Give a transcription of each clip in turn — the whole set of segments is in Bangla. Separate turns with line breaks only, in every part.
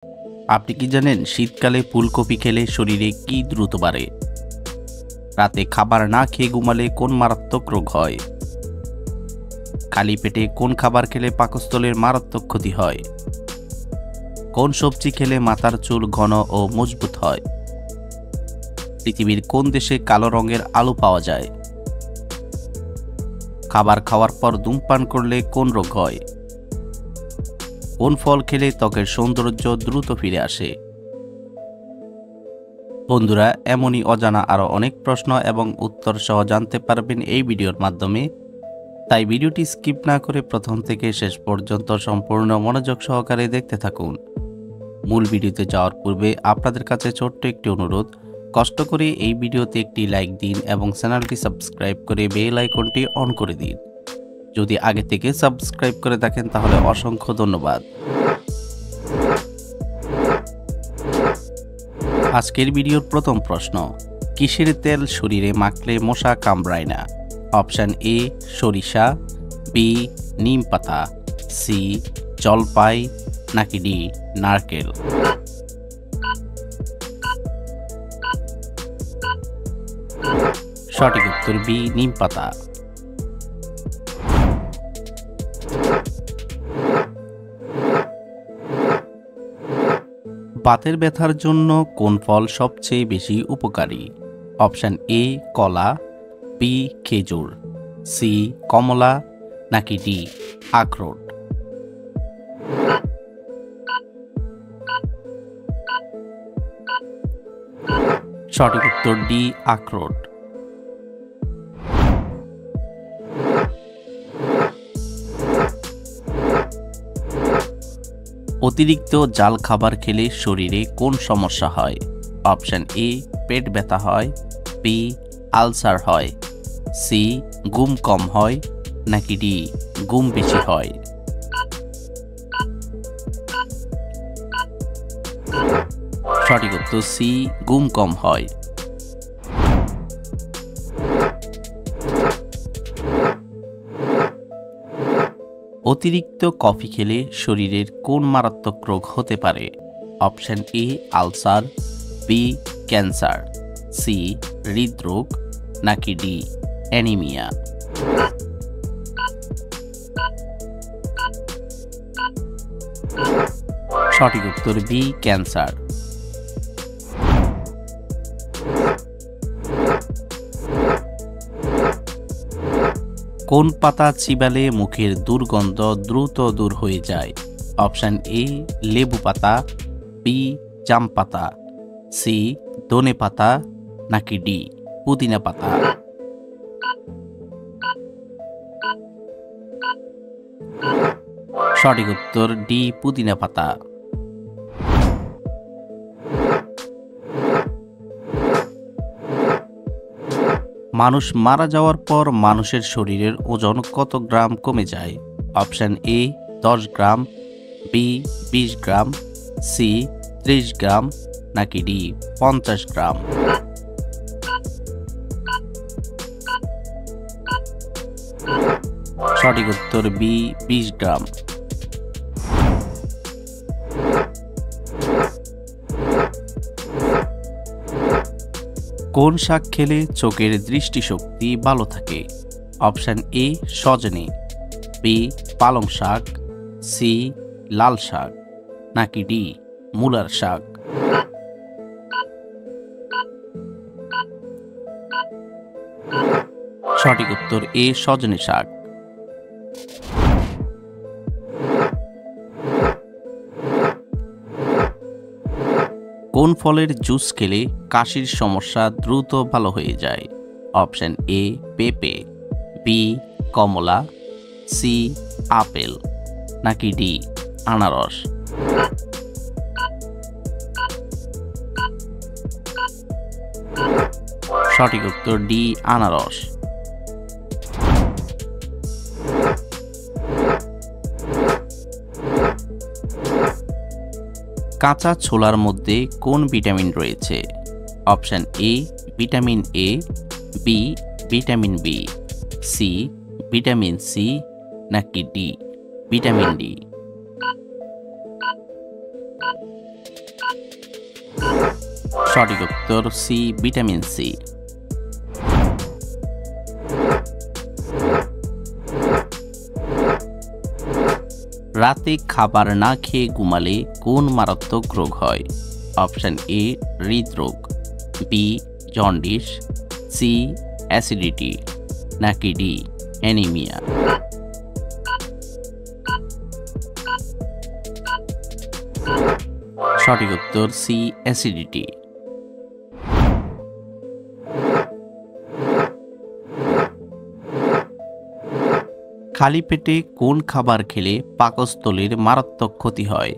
আপনি কি জানেন শীতকালে ফুলকপি খেলে শরীরে কি দ্রুত বাড়ে? রাতে খাবার না খেয়ে ঘুমালে কোন মারাত্মক রোগ হয়? খালি পেটে কোন খাবার খেলে পাকস্থলীর মারাত্মক ক্ষতি হয়? কোন সবজি খেলে মাথার চুল ঘন ও মজবুত হয়? পৃথিবীর কোন দেশে কালো রঙের আলু পাওয়া যায়? খাবার খাওয়ার পর ধূমপান করলে কোন রোগ হয়? কোন ফল খেলে ত্বকের সৌন্দর্য দ্রুত ফিরে আসে? বন্ধুরা, এমনই অজানা আরও অনেক প্রশ্ন এবং উত্তর সহ জানতে পারবেন এই ভিডিওর মাধ্যমে। তাই ভিডিওটি স্কিপ না করে প্রথম থেকে শেষ পর্যন্ত সম্পূর্ণ মনোযোগ সহকারে দেখতে থাকুন। মূল ভিডিওতে যাওয়ার পূর্বে আপনাদের কাছে ছোট্ট একটি অনুরোধ, কষ্ট করে এই ভিডিওতে একটি লাইক দিন এবং চ্যানেলটি সাবস্ক্রাইব করে বেল আইকনটি অন করে দিন। যদি আগে থেকে সাবস্ক্রাইব করে থাকেন তাহলে অসংখ্য ধন্যবাদ। আজকের ভিডিওর প্রথম প্রশ্ন, কিসের তেল শরীরে মাখলে মশা কামড়ায় না? অপশান এ সরিষা, বি নিম পাতা, সি জলপাই, নাকি ডি নারকেল? সঠিক উত্তর বি নিম পাতা। বাতের ব্যথার জন্য কোন ফল সবচেয়ে বেশি উপকারী? অপশান এ কলা, বি খেজুর, সি কমলা, নাকি ডি আখরোট? সঠিক উত্তর ডি আখরোট। অতিরিক্ত জাল খাবার খেলে শরীরে কোন সমস্যা হয়? অপশান এ পেট ব্যথা হয়, বি আলসার হয়, সি ঘুম কম হয়, নাকি ডি ঘুম বেশি হয়? সঠিক উত্তর সি ঘুম কম হয়। অতিরিক্ত কফি খেলে শরীরের কোন মারাত্মক রোগ হতে পারে? Option A ulcer, B cancer, C হৃদরোগ, নাকি ডি অ্যানিমিয়া? সঠিক উত্তর বি ক্যান্সার। কোন পাতা চিবালে মুখের দুর্গন্ধ দ্রুত দূর হয়ে যায়? অপশান এ লেবু পাতা, বি জাম পাতা, সি ধনে পাতা, নাকি ডি পুদিনা পাতা? সঠিক উত্তর ডি পুদিনা পাতা। মানুষ মারা যাওয়ার পর মানুষের শরীরের ওজন কত গ্রাম কমে যায়? Option A 10 gram, B 20 gram, C 30 gram, নাকি ডি 50 গ্রাম? সঠিক উত্তর বি 20 গ্রাম। কোন শাক খেলে চোখের দৃষ্টিশক্তি ভালো থাকে? অপশান এ সজনে, বি পালং শাক, সি লাল শাক, নাকি ডি মূলার শাক? সঠিক উত্তর এ সজনে শাক। কোন ফলের জুস খেলে কাশির সমস্যা দ্রুত ভালো হয়ে যায়? অপশান এ পেঁপে, বি কমলা, সি আপেল, নাকি ডি আনারস? সঠিক উত্তর ডি আনারস। কাঁচা ছোলার মধ্যে কোন ভিটামিন রয়েছে? Option A vitamin A, B vitamin B, C vitamin C, নাকি ডি ভিটামিন ডি? সঠিক উত্তর সি, ভিটামিন সি। রাতে খাবার না খেয়ে ঘুমালে কোন মারাত্মক রোগ হয়? অপশন এ হৃদরোগ, বি জন্ডিস, সি অ্যাসিডিটি, নাকি ডি অ্যানিমিয়া। সঠিক উত্তর সি অ্যাসিডিটি। খালি পেটে কোন খাবার খেলে পাকস্থলীর মারাত্মক ক্ষতি হয়?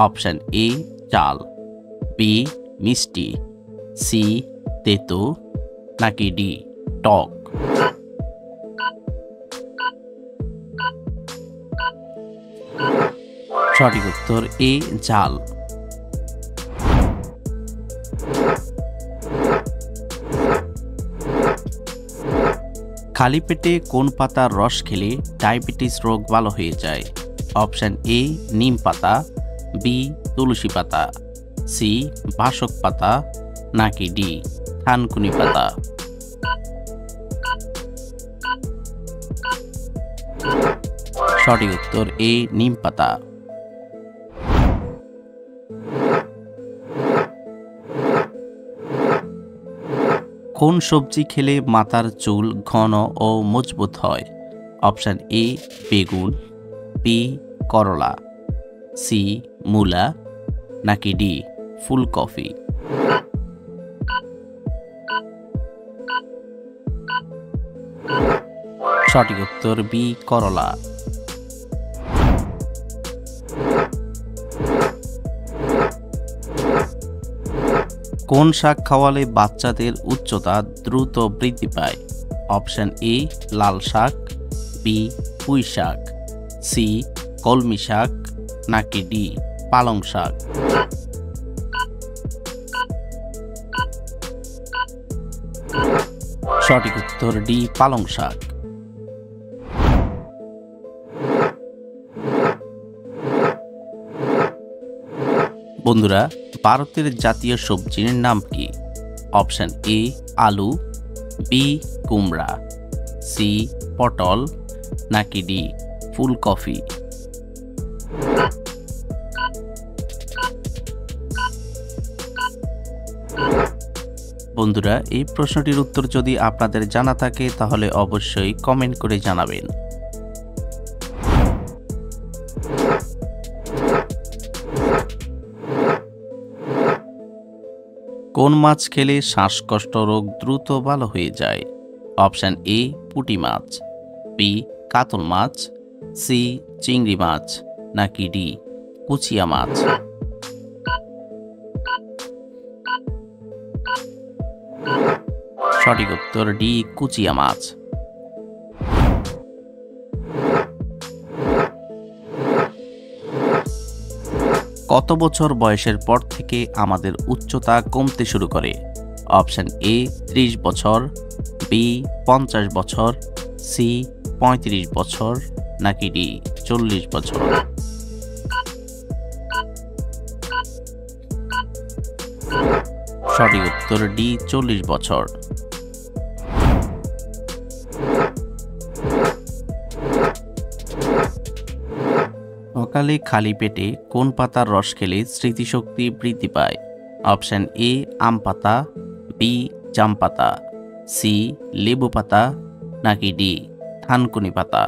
অপশন এ চাল, বি মিষ্টি, সি তেতো, নাকি ডি টক। সঠিক উত্তর এ ঝাল। খালি পেটে কোন পাতার রস খেলে ডায়াবেটিস রোগ ভালো হয়ে যায়? অপশন এ নিম পাতা, বি তুলসী পাতা, সি বাসক পাতা, নাকি ডি থানকুনি পাতা। সঠিক উত্তর এ নিম পাতা। কোন সবজি খেলে মাথার চুল ঘন ও মজবুত হয়? অপশন এ বেগুন, বি করলা, সি মূলা, নাকি ডি ফুলকপি। সঠিক উত্তর বি করলা। কোন শাক খাওয়ালে বাচ্চাদের উচ্চতা দ্রুত বৃদ্ধি পায়? অপশন এ লাল শাক, বি পুঁই শাক, সি কলমি শাক, নাকি ডি পালং শাক। সঠিক উত্তর ডি পালং শাক। বন্ধুরা, ভারতের জাতীয় সবজির নাম কি? অপশন এ আলু, বি কুমড়া, সি পটল, নাকি ডি ফুলকপি। বন্ধুরা, এই প্রশ্নটির উত্তর যদি আপনাদের জানা থাকে তাহলে অবশ্যই কমেন্ট করে জানাবেন। কোন মাছ খেলে শ্বাসকষ্ট রোগ দ্রুত ভালো হয়ে যায়? অপশন এ পুঁটি মাছ, বি কাতল মাছ, সি চিংড়ি মাছ, নাকি ডি কুচিয়া মাছ। সঠিক উত্তর ডি কুচিয়া মাছ। কত বছর বয়সের পর থেকে আমাদের উচ্চতা কমতে শুরু করে? অপশন এ 30 বছর, বি 50 বছর, সি 35 বছর, নাকি ডি 40 বছর। সঠিক উত্তর ডি 40 বছর। সকালে খালি পেটে কোন পাতার রস খেলে স্মৃতিশক্তি বৃদ্ধি পায়? অপশন এ আম পাতা, বি জাম পাতা, সি লেবু পাতা, নাকি ডি থানকুনি পাতা।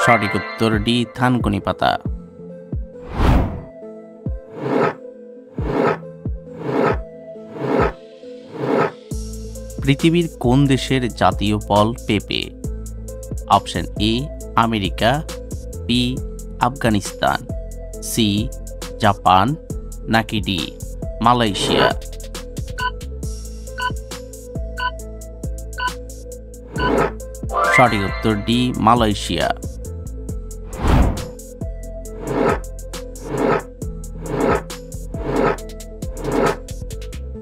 সঠিক উত্তর ডি থানকুনি পাতা। পৃথিবীর কোন দেশের জাতীয় ফল পেঁপে? Option A America, B Afghanistan, C Japan, নাকি ডি মালয়েশিয়া। সঠিক উত্তর ডি মালয়েশিয়া।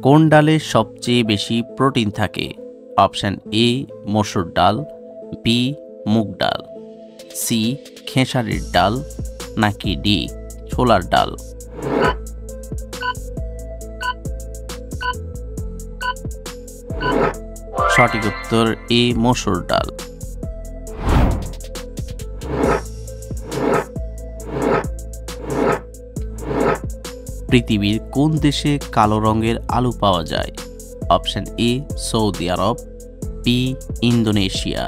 কোন ডালে সবচেয়ে বেশি প্রোটিন থাকে? অপশন এ মসুর ডাল, বি মুগ ডাল, সি খেসারির ডাল নাকি ডি ছোলার ডাল? সঠিক উত্তর এ মসুর ডাল। পৃথিবীর কোন দেশে কালো রঙের আলু পাওয়া যায়? Option A Saudi Arab, B Indonesia,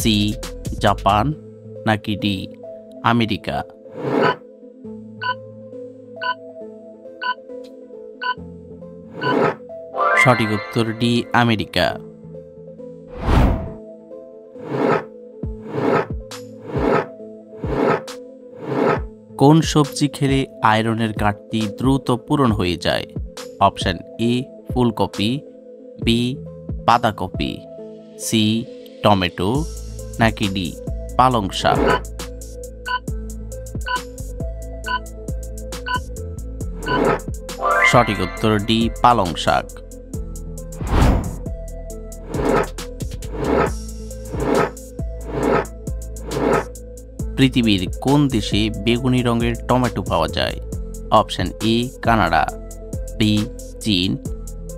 C Japan নাকি ডি আমেরিকা? সঠিক উত্তর ডি আমেরিকা। কোন সবজি খেলে আয়রনের ঘাটতি দ্রুত পূরণ হয়ে যায়? অপশন এ ফুলকপি, বি বাঁধাকপি, সি টমেটো নাকি ডি পালং শাক? সঠিক উত্তর ডি পালং শাক। পৃথিবীর কোন দেশে বেগুনি রঙের টমেটো পাওয়া যায়? অপশন এ কানাডা, বি চীন,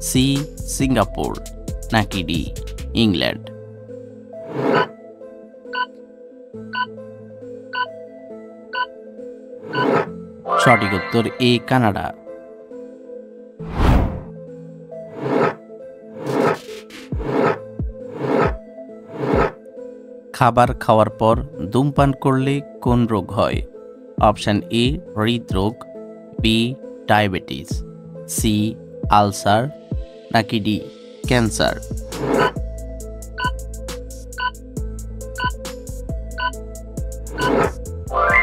সি সিঙ্গাপুর নাকি ডি ইংল্যান্ড? সঠিক উত্তর এ কানাডা। খাবার খাওয়ার পর ধূমপান করলে কোন রোগ হয়? অপশন এ হৃদরোগ, বি ডায়াবেটিস, সি আলসার নাকি ডি ক্যান্সার?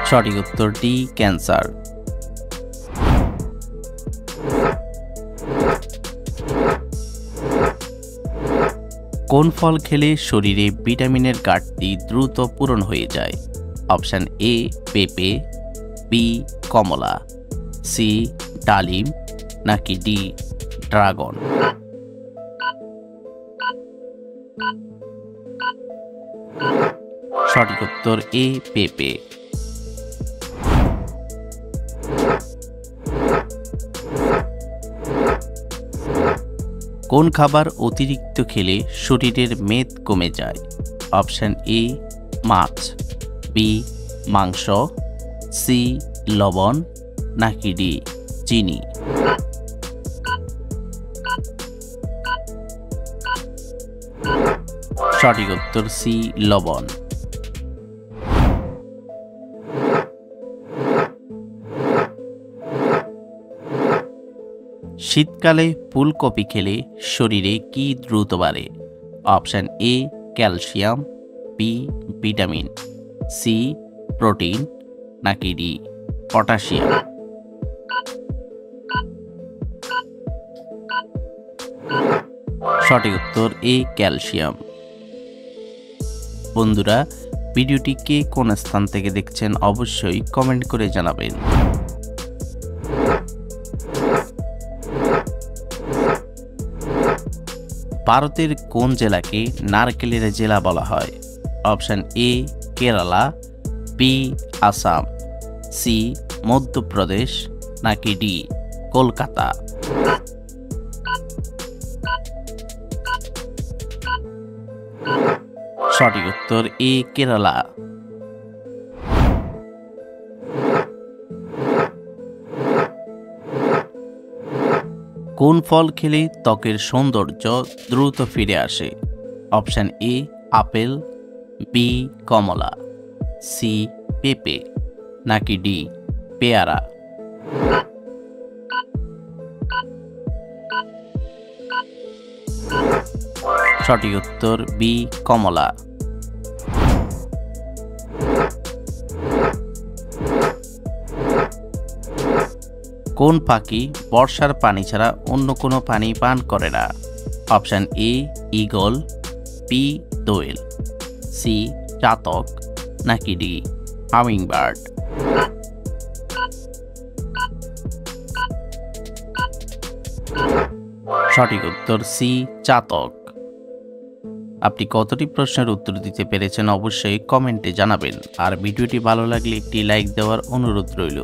সঠিক উত্তর ডি ক্যান্সার। কোন ফল খেলে শরীরে ভিটামিনের ঘাটতি দ্রুত পূরণ হয়ে যায়? অপশন এ পেঁপে, বি কমলা, সি ডালিম নাকি ডি ড্রাগন? সঠিক উত্তর এ পেঁপে। কোন খাবার অতিরিক্ত খেলে শরীরের মেদ কমে যায়? অপশন এ মাছ, বি মাংস, সি লবণ নাকি ডি চিনি? সঠিক উত্তর সি লবণ। শীতকালে ফুলকপি খেলে শরীরে কি দ্রুত বাড়ে? Option A calcium, B vitamin, C protein নাকি ডি পটাশিয়াম? সঠিক উত্তর এ ক্যালসিয়াম। বন্ধুরা, ভিডিওটি কে কোন স্থান থেকে দেখছেন অবশ্যই কমেন্ট করে জানাবেন। ভারতের কোন জেলাকে নারকেলের জেলা বলা হয়? Option A Kerala, B Assam, C Madhya Pradesh নাকি ডি কলকাতা? সঠিক উত্তর এ কেরালা। কোন ফল খেলে ত্বকের সৌন্দর্য দ্রুত ফিরে আসে? অপশন এ আপেল, বি কমলা, সি পেঁপে নাকি ডি পেয়ারা? সঠিক উত্তর বি কমলা। কোন পাখি বর্ষার পানি ছাড়া অন্য কোনো পানি পান করে না? অপশন এ ঈগল, বি দোয়েল, সি চাতক নাকি ডি হামিংবার্ড? সঠিক উত্তর সি চাতক। আপনি কতটি প্রশ্নের উত্তর দিতে পেরেছেন অবশ্যই কমেন্টে জানাবেন। আর ভিডিওটি ভালো লাগলে একটি লাইক দেওয়ার অনুরোধ রইল।